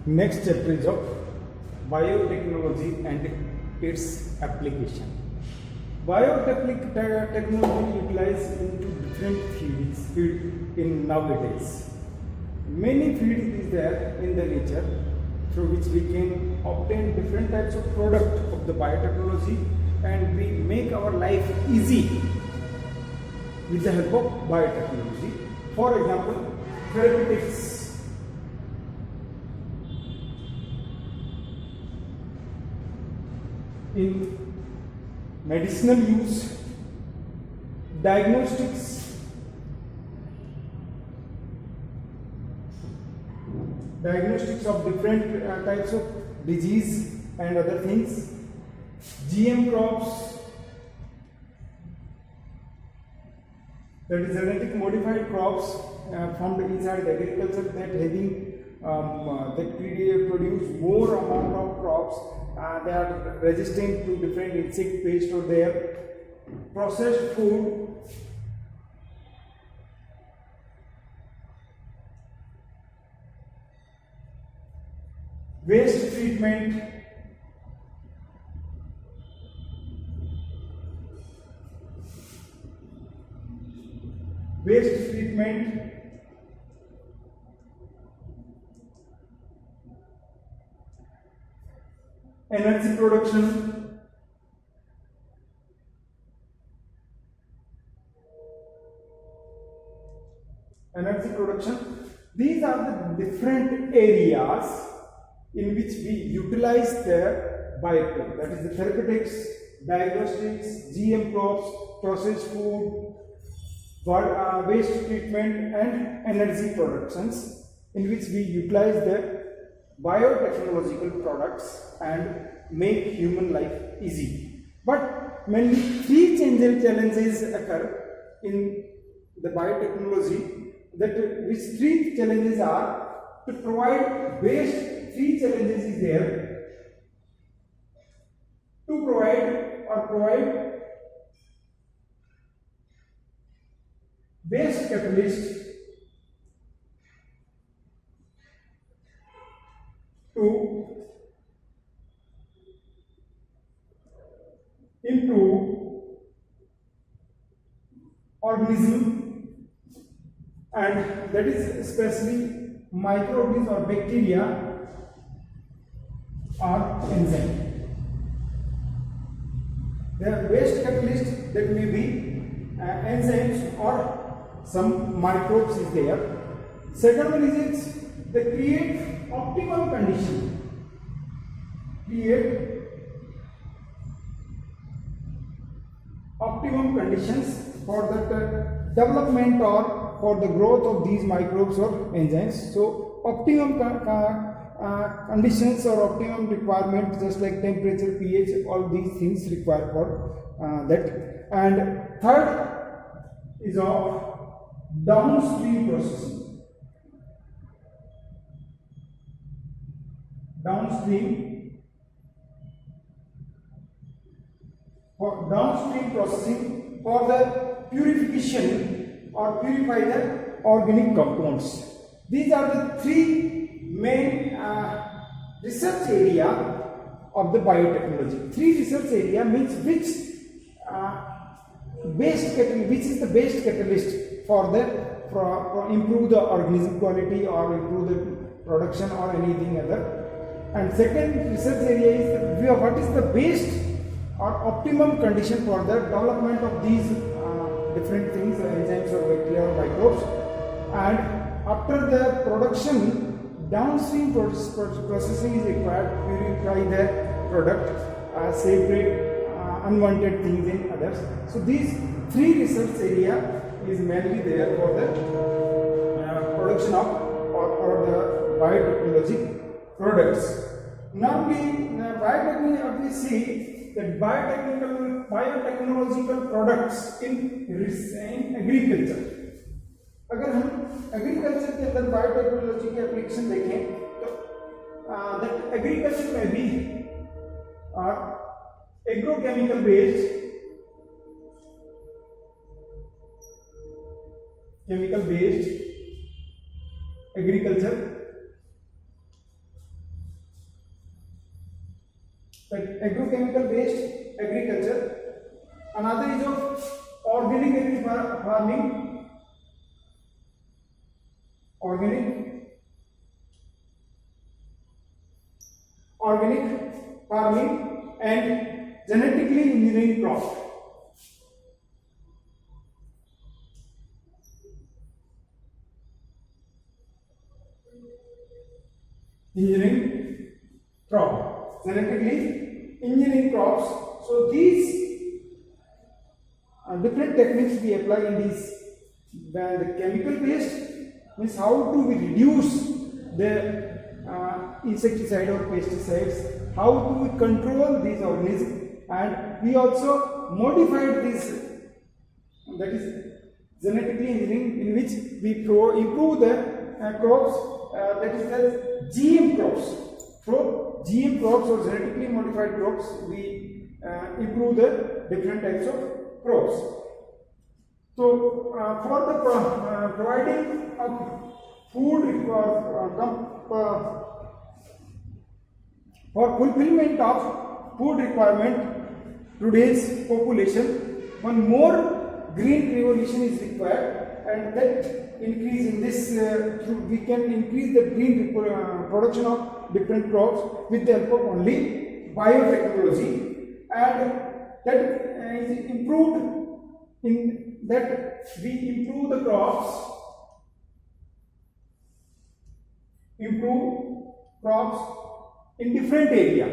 Next chapter is of biotechnology and its application. Biotechnology utilized into different fields in nowadays. Many fields is there in the nature through which we can obtain different types of product of the biotechnology, and we make our life easy with the help of biotechnology. For example, therapeutics. In medicinal use, diagnostics, of different types of disease and other things, GM crops, that is genetic modified crops from the inside agriculture that having that produce more amount of crops. They are resistant to different insect pests or their processed food, waste treatment, energy production, these are the different areas in which we utilize the biotech, that is the therapeutics, diagnostics, GM crops, processed food, waste treatment and energy productions, in which we utilize the biotechnological products and make human life easy. But mainly three challenges occur in the biotechnology. Which three challenges are to provide waste. Three challenges is there to provide waste catalyst to improve organism, and that is especially microbes or bacteria or enzyme. The waste catalyst that may be enzymes or some microbes is there. Second one is they create optimum conditions for the development or for the growth of these microbes or enzymes. So optimum conditions or optimum requirement, just like temperature, pH, all these things required for that. And third is of downstream processing. Downstream processing for the purification or purify the organic compounds. These are the three main research area of the biotechnology. Three research area means which is the best catalyst for improve the organism quality or improve the production or anything other. And second research area is what is the best or optimum condition for the development of these different things, enzymes or bacteria or microbes. And after the production, downstream processing is required to purify the product, separate unwanted things in others. So these three research area is mainly there for the production of or the biotechnology products. Now we see that biotechnological products in agriculture. अगर हम agriculture के अंदर biotechnology के application देखें तो that agriculture में भी agrochemical based agriculture agrochemical based agriculture. Another is of organic farming, and genetically engineering crop. Genetically engineering crops. So these different techniques we apply in these. The chemical based means how do we reduce the insecticide or pesticides, how do we control these organisms, and we also modified this, that is genetically engineering, in which we improve the crops, that is the GM crops. So GM crops or genetically modified crops, we improve the different types of crops. So for the providing of food for fulfillment of food requirement today's population, one more green revolution is required, and that increase in this we can increase the green production of different crops with the help of only biotechnology, and that is improved in that we improve the crops in different area.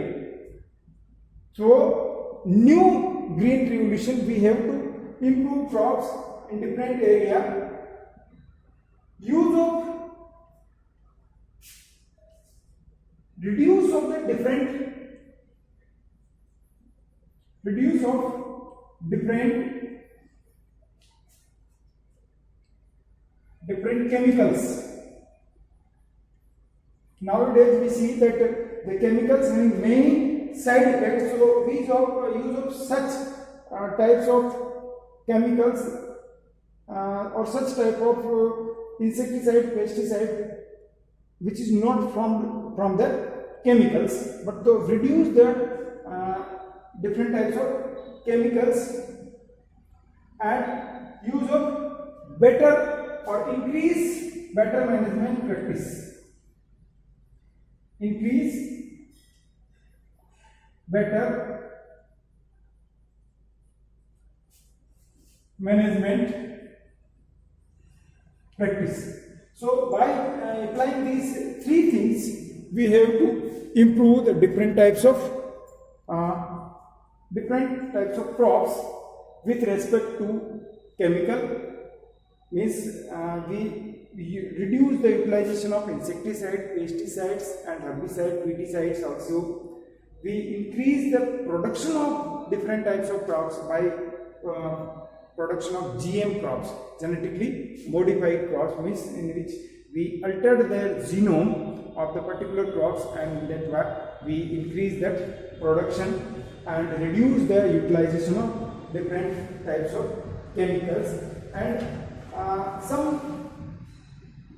So new green revolution, we have to improve crops in different area. Reduce of different chemicals. Nowadays we see that the chemicals having many side effects, so we use of such types of chemicals or such type of insecticide, pesticide, which is not from the chemicals, but to reduce the different types of chemicals and use of better or increase better management practice. Increase better management practice. So by applying these three things, we have to improve the different types of crops with respect to chemical. Means we reduce the utilization of insecticide, pesticides and herbicide, weedicides also. We increase the production of different types of crops by production of GM crops, genetically modified crops, means in which we altered the genome of the particular crops, and that way we increase that production and reduce the utilization of different types of chemicals. And some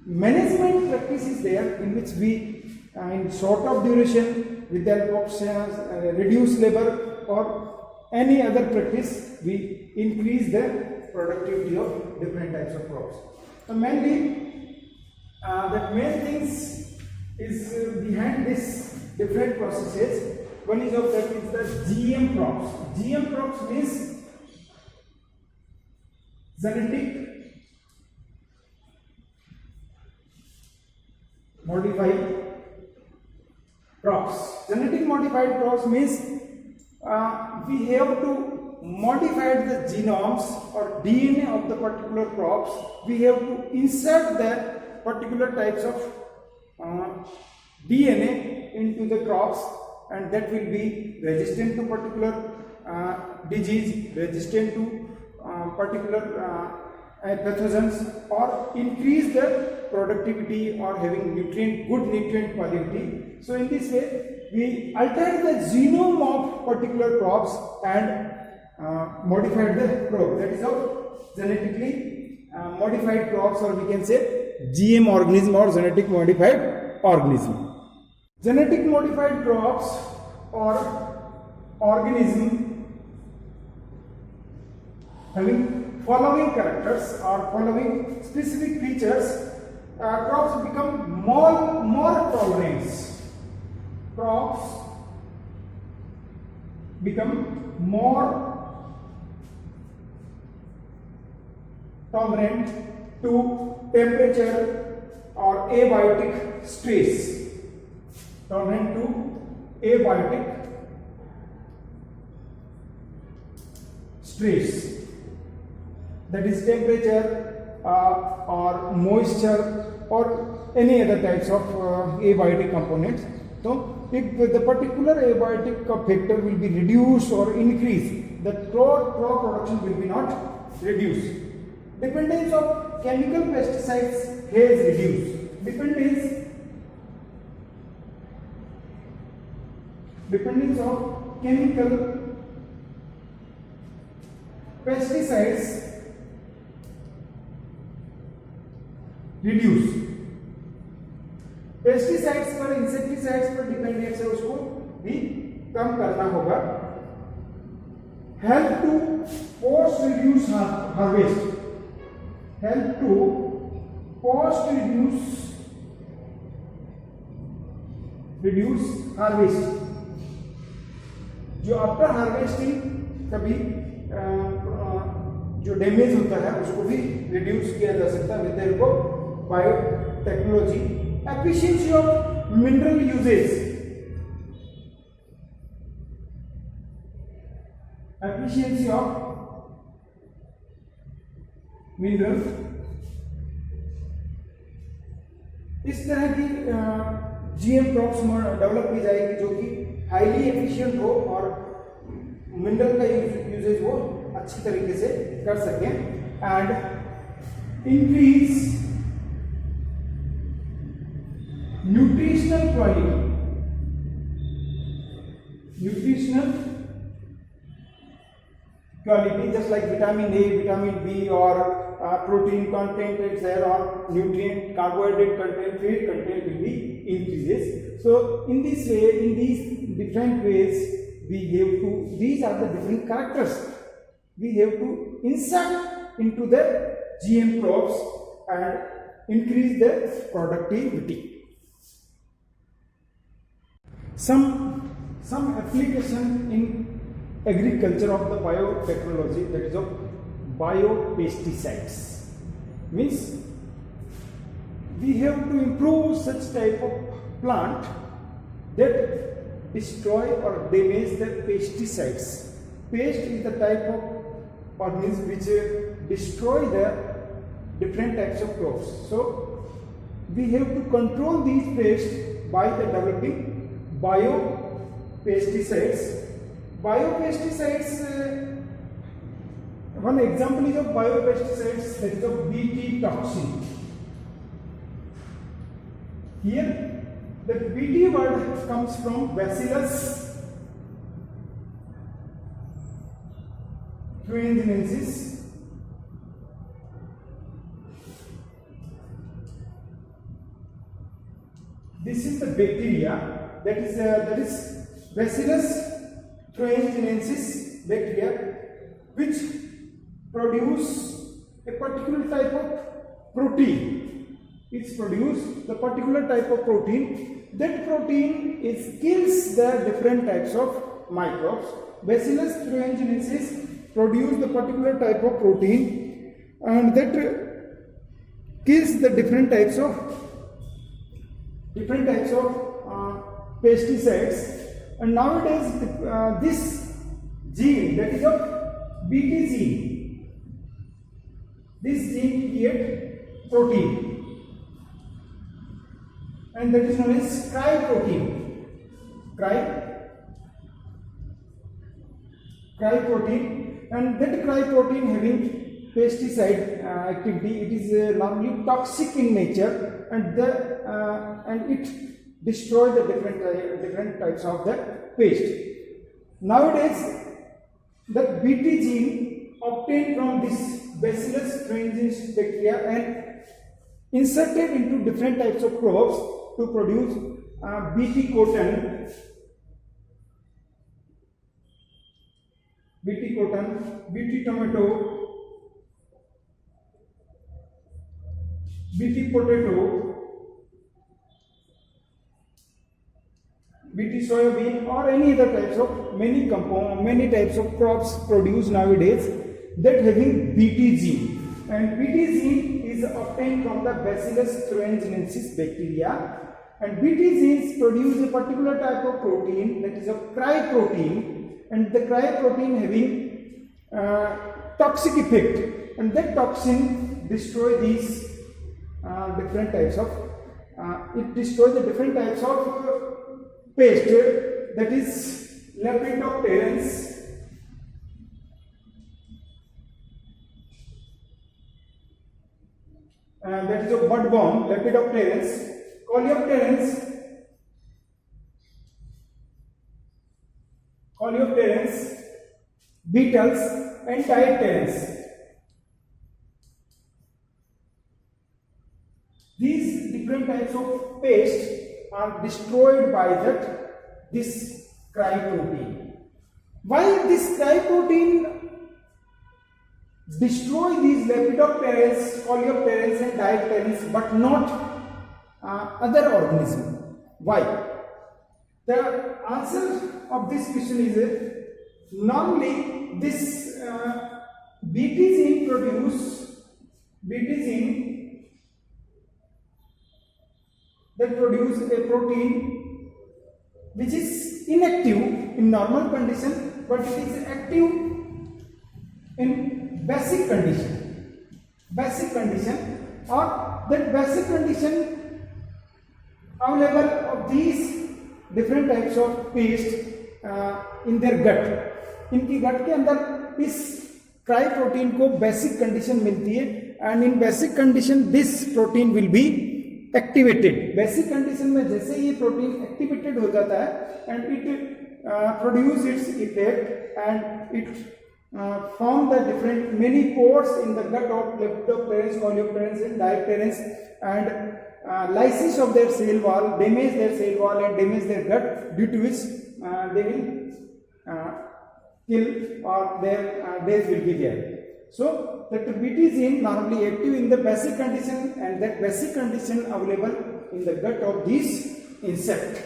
management practice is there in which we in short of duration with the help of reduced labor or any other practice, we increase the productivity of different types of crops. So mainly the main things is behind this different processes. One is of that is the GM crops. GM crops means genetic modified crops. Genetic modified crops means we have to modify the genomes or DNA of the particular crops. We have to insert the particular types of DNA into the crops, and that will be resistant to particular disease, resistant to particular pathogens, or increase the productivity or having good nutrient quality. So in this way we alter the genome of particular crops and modified the crop. That is how genetically modified crops, or we can say GM organism or genetic modified organism. Genetic modified crops or organism having following characters or following specific features, crops become more tolerant. Crops become more tolerant to temperature or abiotic stress. Tolerant to abiotic stress, that is temperature or moisture or any other types of abiotic components. So if the particular abiotic factor will be reduced or increased, the crop production will be not reduced. Dependence of chemical pesticides has reduced. Dependence of chemical pesticides reduce. Pesticides पर, insecticides पर dependence है, उसको भी कम करना होगा. Help to post reduce harvest. Help to post reduce harvest. जो after harvesting कभी जो डैमेज होता है उसको भी रिड्यूस किया जा सकता है with the help of biotechnology. Efficiency of mineral usage. Efficiency of minerals. इस तरह की जीएम क्रॉप्स डेवलप की जाएगी जो कि हाईली एफिशिएंट हो और मिनरल का यूजेज वो अच्छी तरीके से कर सकें. And increase nutritional quality, just like vitamin A, vitamin B, or protein content is there, or nutrient, carbohydrate content, fat content will be increases. So in this way, in these different ways, we have to, these are the different characters we have to insert into the GM crops and increase the productivity. Some application in agriculture of the biotechnology, that is of biopesticides, means we have to improve such type of plant that destroy or damage the pesticides. Pest is the type of organism which destroy the different types of crops. So we have to control these pests by the developing biopesticides. Biopesticides, one example is of biopesticides, that is of Bt toxin. Here the Bt word comes from Bacillus thuringiensis. This is the bacteria, that is Bacillus thuringiensis bacteria, which produce a particular type of protein. It's produce the particular type of protein. That protein kills the different types of microbes. Bacillus thuringiensis produce the particular type of protein, and that kills the different types of pesticides. And nowadays this gene, that is of Bt gene, this gene create protein, and that is known as cry protein. Cry protein, and that cry protein having pesticide activity, it is normally toxic in nature, and it destroy the different types of the pest. Nowadays the Bt gene obtained from this Bacillus thuringiensis bacteria and inserted into different types of crops to produce Bt cotton, BT cotton, BT tomato, BT potato, BT soybean, or any other types of many types of crops produced nowadays that having BT gene. And BT gene is obtained from the Bacillus thuringiensis bacteria, and BT genes produce a particular type of protein, that is a cryprotein, and the cryprotein having toxic effect, and that toxin destroy these different types of it destroys the different types of pest, that is Lepidopterans, that is a budworm, Lepidopterans, Coleopterans, beetles, and diapterans. These different types of pests are destroyed by this cryprotein. Why this cryprotein destroy these Lepidopterans, Coleopterans, and diapterans, but not other organisms? Why? The answer of this question is normally this BT gene that produce a protein which is inactive in normal condition, but it is active in basic condition, or that basic condition available of these different types of paste in their gut. इनकी गट के अंदर इस cry protein को basic condition मिलती है, and in basic condition this protein will be activated. Basic condition में जैसे ये प्रोटीन एक्टिवेटेड हो जाता है and it produce its effect and it form the different many pores in the gut of Lepidopterans, Coleopterans, and diapterans, and lysis of their cell wall, damage their cell wall and damage their gut, due to which they will kill or their death will be there. So that BT gene normally active in the basic condition, and that basic condition available in the gut of this insect.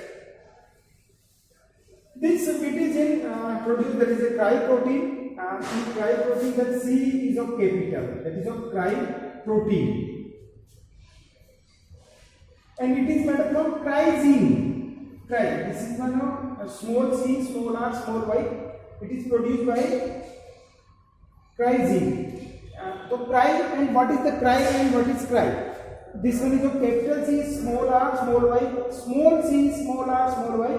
This BT gene produced, that is a cryprotein. In cryprotein, that C is of capital, that is of cryprotein, and it is made up from cryzine. This is one of small c, small r, small y. It is produced by cryzine. So cry, and what is the cry and what is cry? This one is of capital C, small r, small y, small c, small r, small y,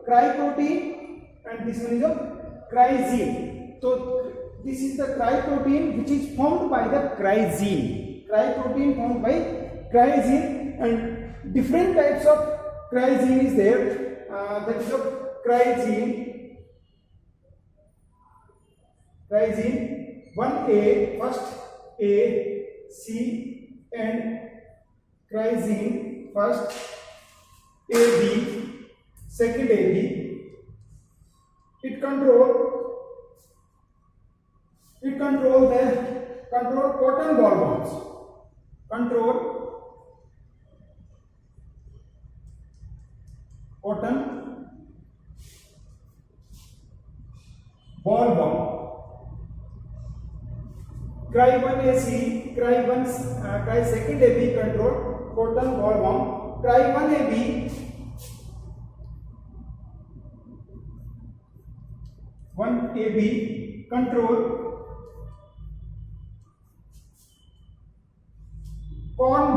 cryprotein, and this one is of cryzine. So this is the cryprotein which is formed by the cryzine. Cryprotein formed by cryzine, and different types of cryzine is there. That is of cryzine 1A, first A, C, and cryzine first AB, second AB. It control cotton bollworms. Control cotton bollworm. Cry 1AC, cry second AB control cotton bollworm. Cry 1AB, 1AB control corn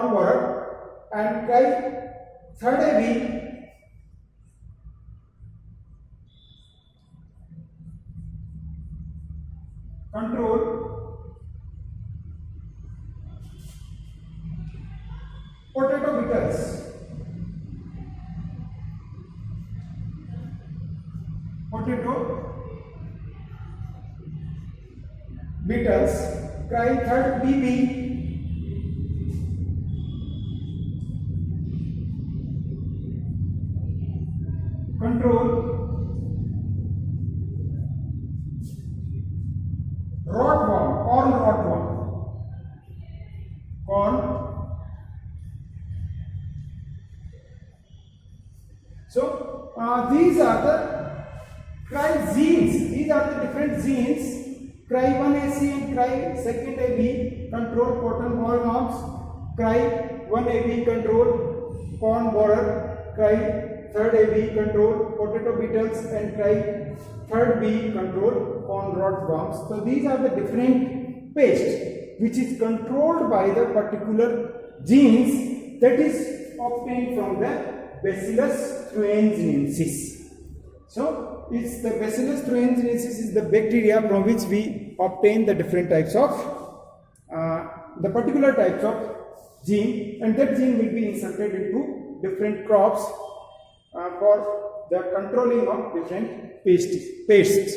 borer, and cry third AB control potato beetles. Cry third BB control rotworm, corn rotworm, corn. So these are the cry genes. These are the different genes. Cry 1AC and cry 2AB control cotton bollworms. Cry 1AB control corn borer. Cry 3rd AB control potato beetles, and cry 3rd B control corn rotworms. So these are the different pests which is controlled by the particular genes that is obtained from the Bacillus thuringiensis. So it's the Bacillus thuringiensis is the bacteria from which we obtain the different types of the particular types of gene, and that gene will be inserted into different crops for the controlling of different pests.